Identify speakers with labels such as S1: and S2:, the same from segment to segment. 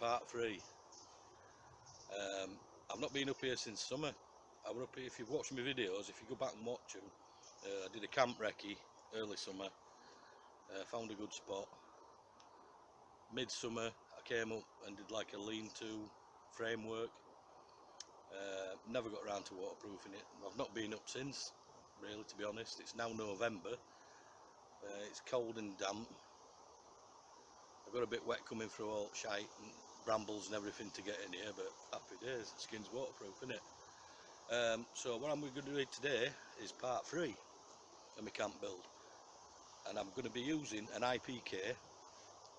S1: part 3. I've not been up here since summer. I was up here, if you've watched my videos, if you go back and watch them, I did a camp recce early summer, found a good spot. Midsummer I came up and did like a lean-to framework. Never got around to waterproofing it. I've not been up since, really, to be honest. It's now November. It's cold and damp. I got a bit wet coming through all shite and brambles and everything to get in here, but happy days. The skin's waterproof, isn't it? So what I'm going to do today is part 3 of my camp build, and I'm going to be using an IPK.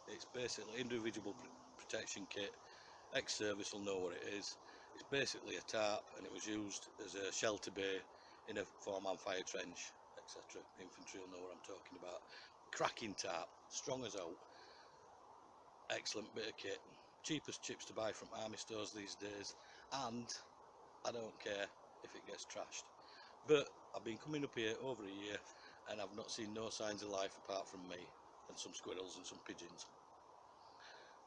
S1: It's basically individual protection kit. Ex-service will know what it is. It's basically a tarp, and it was used as a shelter bay in a four-man fire trench, etc. Infantry will know what I'm talking about. Cracking tarp, strong as oak. Excellent bit of kit. Cheapest chips to buy from army stores these days, and I don't care if it gets trashed. But I've been coming up here over a year and I've not seen no signs of life apart from me and some squirrels and some pigeons.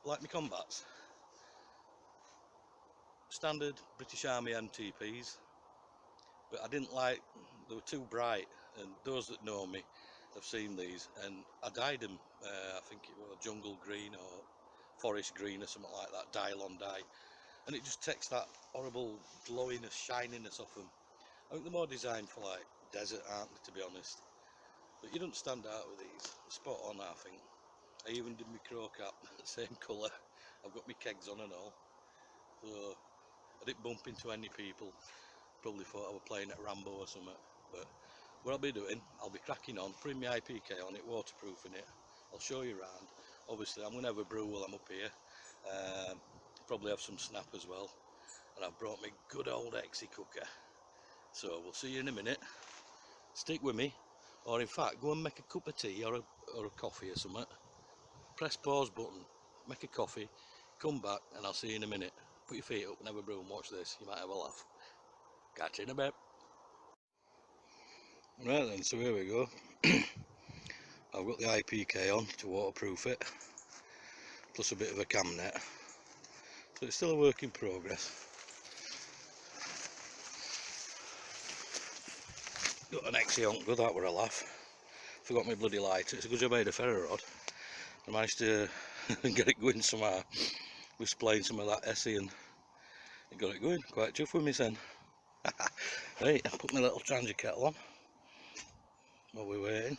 S1: Like my combats, standard British Army MTPs, but I didn't like, they were too bright, and those that know me have seen these, and I dyed them, I think it was jungle green or forest green or something like that, Dylon dye, and it just takes that horrible glowiness, shininess off them. I think they're more designed for like desert, aren't they, to be honest? But you don't stand out with these. Spot on, I think. I even did my crow cap, same colour. I've got my kegs on and all. So I didn't bump into any people. Probably thought I was playing at Rambo or something. But what I'll be doing, I'll be cracking on, putting my IPK on it, waterproofing it. I'll show you around. Obviously I'm going to have a brew while I'm up here. Probably have some snap as well. And I've brought my good old Exi cooker. So we'll see you in a minute. Stick with me, or in fact go and make a cup of tea or a coffee or something. Press pause button, make a coffee, come back, and I'll see you in a minute. Put your feet up and have a brew and watch this. You might have a laugh. Catch you in a bit. Right then, so here we go. I've got the IPK on to waterproof it, plus a bit of a cam net. So it's still a work in progress. Got an Exi on, good, that were a laugh. Forgot my bloody lighter. It's a good job I had a ferro rod. I managed to get it going somehow. Was playing some of that Essie and it got it going. Quite chuffed with me then. Right, I put my little Trangia kettle on while we're waiting.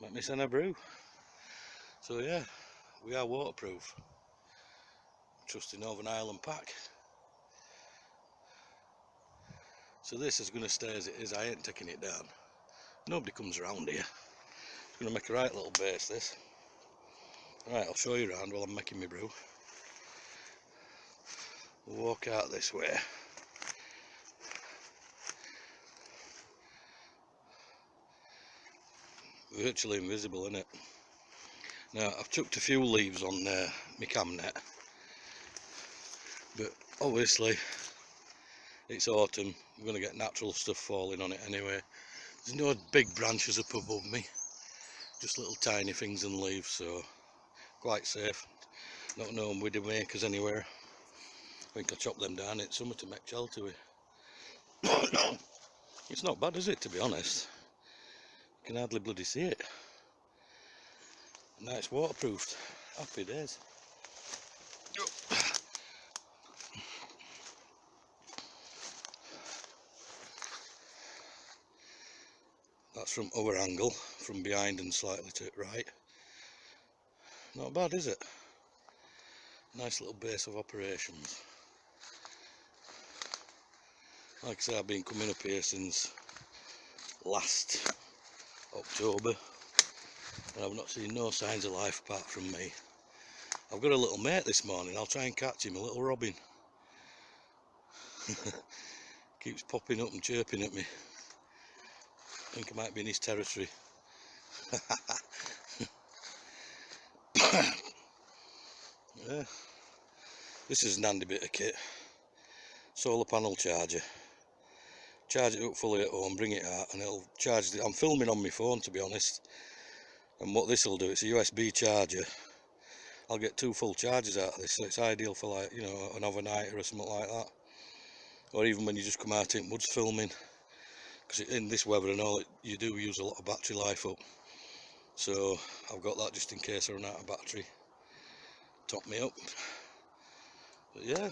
S1: Make me send a brew. So yeah, we are waterproof. Trusty Northern Ireland pack. So this is going to stay as it is. I ain't taking it down. Nobody comes around here. It's going to make a right little base, this. Right, I'll show you around while I'm making my brew. We'll walk out this way. Virtually invisible, isn't it? Now, I've chucked a few leaves on my cam net. But obviously, it's autumn. We're going to get natural stuff falling on it anyway. There's no big branches up above me. Just little tiny things and leaves, so quite safe. Not known widow makers anywhere. I think I'll chop them down. It's something to make shelter with. It's not bad, is it, to be honest? You can hardly bloody see it. Now it's waterproofed. Happy days. That's from our angle, from behind and slightly to the right. Not bad, is it? Nice little base of operations. Like I say, I've been coming up here since last October and I've not seen no signs of life apart from me. I've got a little mate this morning. I'll try and catch him, a little robin. Keeps popping up and chirping at me. I think I might be in his territory. Yeah. This is an handy bit of kit. Solar panel charger. Charge it up fully at home, bring it out and it'll charge I'm filming on my phone, to be honest. And what this will do, it's a USB charger. I'll get 2 full charges out of this, so it's ideal for, like, you know, an overnighter or something like that, or even when you just come out in woods filming, because in this weather and all, you do use a lot of battery life up. So I've got that just in case I run out of battery, top me up. But yeah,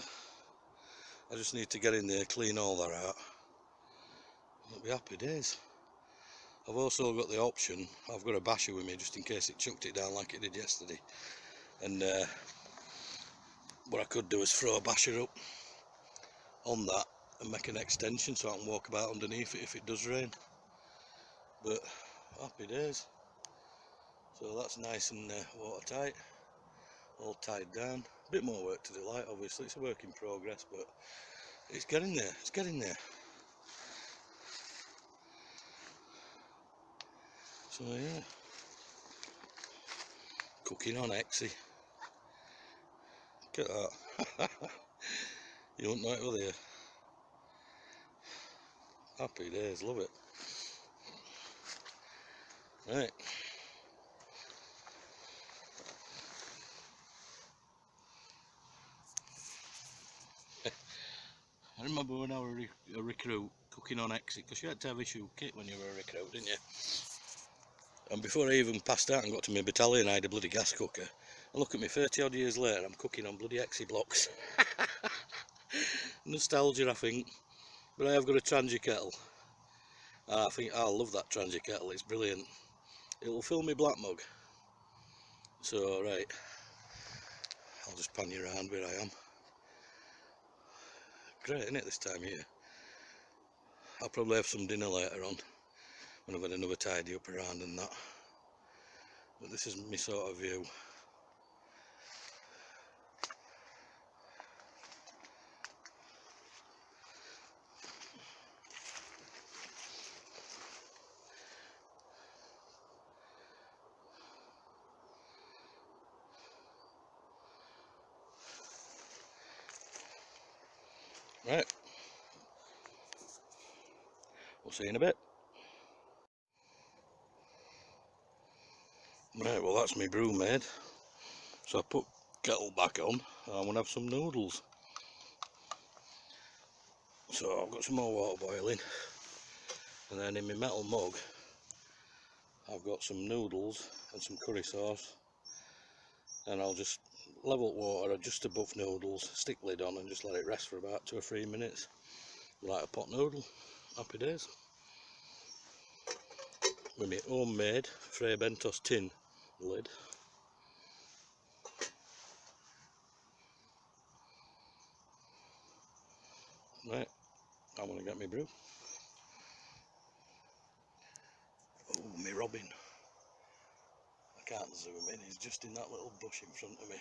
S1: I just need to get in there, clean all that out, it'll be happy days. I've also got the option, I've got a basher with me just in case it chucked it down like it did yesterday, and what I could do is throw a basher up on that and make an extension so I can walk about underneath it if it does rain. But happy days. So that's nice and watertight, all tied down. A bit more work to do, like, obviously it's a work in progress, but it's getting there, it's getting there. So yeah, cooking on Exy. Look at that. You won't know it, will you? Happy days, love it. Right. I remember when I was a recruit cooking on Exit, because you had to have issue kit when you were a recruit, didn't you? And before I even passed out and got to my battalion, I had a bloody gas cooker. And look at me, 30 odd years later, I'm cooking on bloody Exy blocks. Nostalgia, I think. But I have got a Trangia kettle. I think I'll love that Trangia kettle, it's brilliant. It'll fill me black mug. So, right, I'll just pan you around where I am. Great, isn't it, this time of year? I'll probably have some dinner later on, when I've had another tidy up around and that. But this is my sort of view. Right, we'll see you in a bit. Right, well that's my brew made. So I put kettle back on and I'm going to have some noodles. So I've got some more water boiling, and then in my metal mug I've got some noodles and some curry sauce, and I'll just level water just above noodles, stick lid on and just let it rest for about 2 or 3 minutes, like a pot noodle. Happy days. With my homemade Fray Bentos tin lid. Right, I'm going to get my brew. Oh, my robin. I can't zoom in, he's just in that little bush in front of me.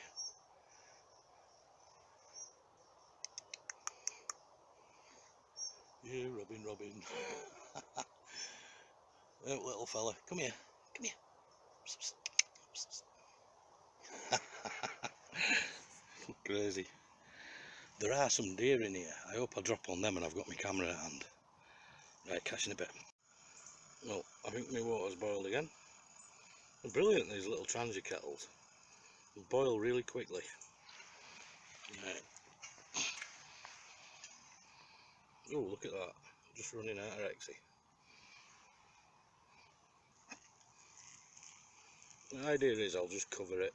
S1: Yeah, Robin, Robin. Oh, little fella, come here, come here. Crazy. There are some deer in here. I hope I drop on them and I've got my camera at hand. Right, catch in a bit. Well, I think my water's boiled again. They're brilliant, these little Trangia kettles. They boil really quickly. Right. Oh, look at that. Just running out of Exy. The idea is I'll just cover it.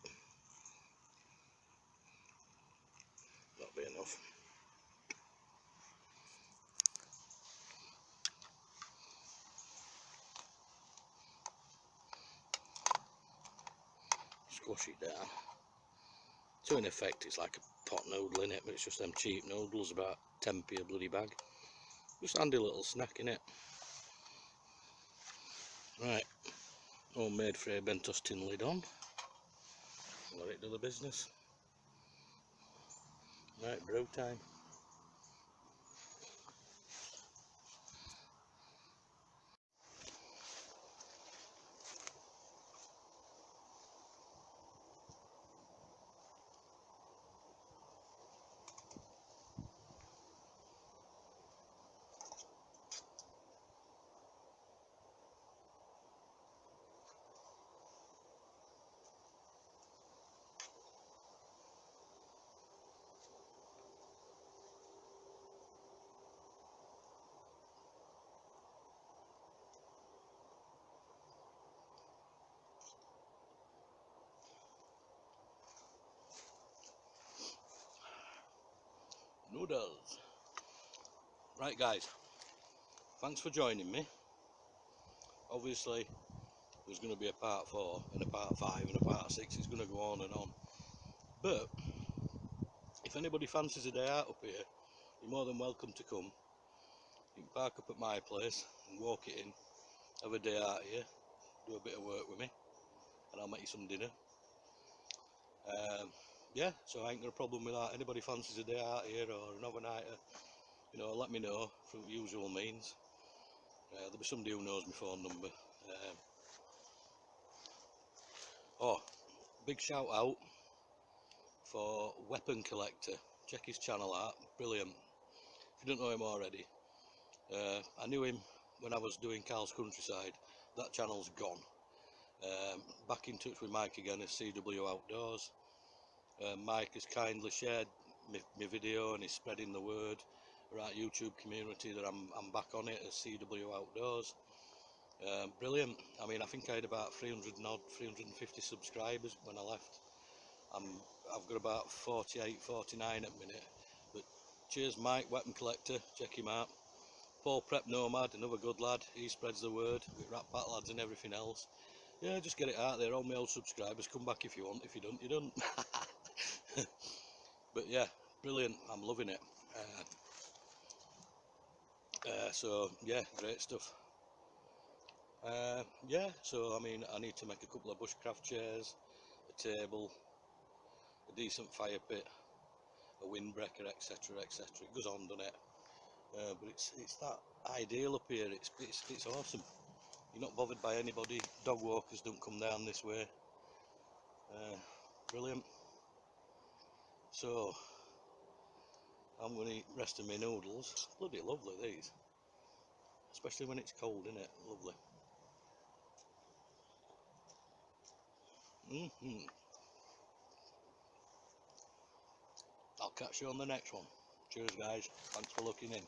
S1: That'll be enough. Squash it down. So in effect it's like a pot noodle in it, but it's just them cheap noodles, about 10p a bloody bag. Just handy little snack in it. Right, homemade Fray Bentos tin lid on. Let it do the business. Right, brew time. noodles. Right guys, thanks for joining me. Obviously there's going to be a part 4 and a part 5 and a part 6. It's going to go on and on, but if anybody fancies a day out up here, you're more than welcome to come. You can park up at my place and walk it in, have a day out here, do a bit of work with me, and I'll make you some dinner. Yeah, so I ain't got a problem with that. Anybody fancies a day out here or an overnighter, you know, let me know through usual means. There'll be somebody who knows my phone number. Oh, big shout out for Weapon Collector. Check his channel out, brilliant. If you don't know him already, I knew him when I was doing Carl's Countryside. That channel's gone. Back in touch with Mike again at CW Outdoors. Mike has kindly shared my video and he's spreading the word around YouTube community that I'm back on it as CW Outdoors. Brilliant. I mean, I think I had about 350 subscribers when I left. I've got about 48, 49 at the minute. But cheers Mike, Weapon Collector, check him out. Paul Prep Nomad, another good lad, he spreads the word with Rat Pack lads and everything else. Yeah, just get it out there, all my old subscribers, come back if you want. If you don't, you don't. But yeah, brilliant, I'm loving it. So yeah, great stuff. Yeah, so I mean, I need to make a couple of bushcraft chairs, a table, a decent fire pit, a windbreaker, etc, etc. It goes on, doesn't it? But it's that ideal up here. It's awesome. You're not bothered by anybody. Dog walkers don't come down this way. Brilliant. So I'm going to eat the rest of my noodles. Bloody lovely these, especially when it's cold, isn't it? Lovely. I'll catch you on the next one. Cheers guys, thanks for looking in.